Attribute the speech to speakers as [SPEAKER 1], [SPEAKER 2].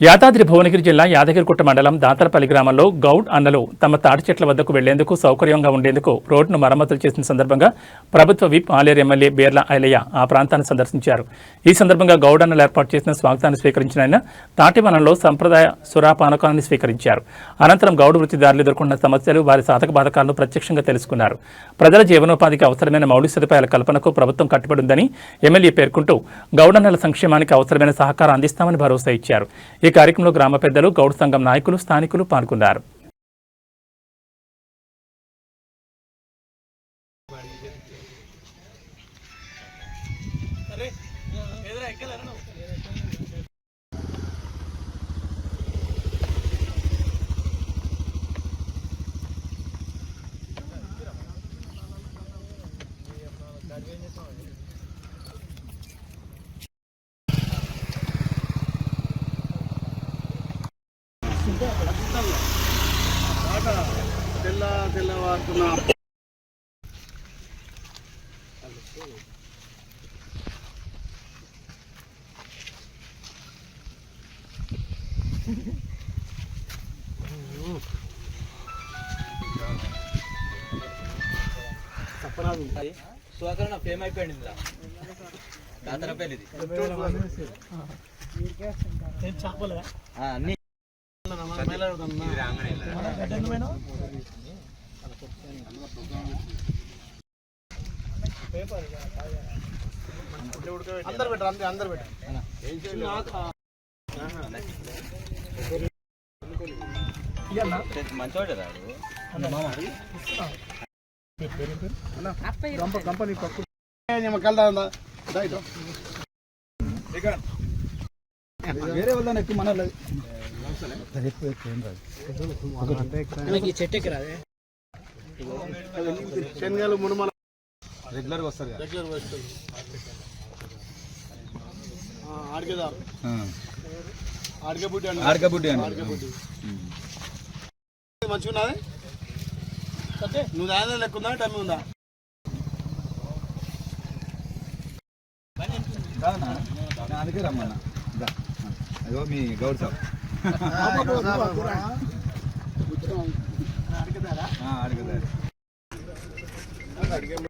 [SPEAKER 1] యాదాద్రి భువనగిరి జిల్లా యాదగిరిగుట్ట మండలం దాతరపల్లి గ్రామంలో గౌడ్ అన్నలు తమ తాటి చెట్ల వద్దకు వెళ్లేందుకు సౌకర్యంగా ఉండేందుకు రోడ్డును మరమ్మతులు చేసిన సందర్భంగా ప్రభుత్వ విప్ ఆలేరు ఎమ్మెల్యే బేర్ల ఐలయ్య ఆ ప్రాంతాన్ని సందర్శించారు. ఈ సందర్భంగా గౌడ్ అన్నలు ఏర్పాటు చేసిన స్వాగతాన్ని స్వీకరించిన ఆయన తాటివనంలో సంప్రదాయ సురాపానకాన్ని స్వీకరించారు. అనంతరం గౌడ్ వృత్తిదారులు ఎదుర్కొన్న సమస్యలు, వారి సాధక బాధకాలను ప్రత్యక్షంగా తెలుసుకున్నారు. ప్రజల జీవనోపాధికి అవసరమైన మౌలిక సదుపాయాల కల్పనకు ప్రభుత్వం కట్టుబడి ఉందని ఎమ్మెల్యే పేర్కొంటూ గౌడ్ అన్నల సంక్షేమానికి అవసరమైన సహకారం అందిస్తామని భరోసా ఇచ్చారు. ఈ కార్యక్రమంలో గ్రామ పెద్దలు, గౌడ్ సంఘం నాయకులు, స్థానికులు పాల్గొన్నారు.
[SPEAKER 2] తెల్లవారుతున్న
[SPEAKER 3] సువాకరణ ఫేమ్ అయిపోయింది ఇలా దాతరపల్లిది అన్ని
[SPEAKER 2] అందరు పెట్టరు, అందరు పెట్టరు.
[SPEAKER 3] మంచోడే రాడు
[SPEAKER 2] కంపెనీ వేరే వాళ్ళని ఎక్కువ మన
[SPEAKER 3] చెట్టుకి రాదే
[SPEAKER 2] శనగలు మునుమల
[SPEAKER 3] రెగ్యులర్గా వస్తారు
[SPEAKER 2] రెగ్యులర్ వస్తుంది. ఆడికేదారు
[SPEAKER 3] ఆడకబుడ్డి
[SPEAKER 2] మంచిగా ఉన్నది. నువ్వు దాని లెక్క ఉందా, టైం ఉందా?
[SPEAKER 3] అందుకే రమ్మన్నా అదో మీ గౌడ్ సాబ్
[SPEAKER 2] అడిగేదారా
[SPEAKER 3] అడిగదారు.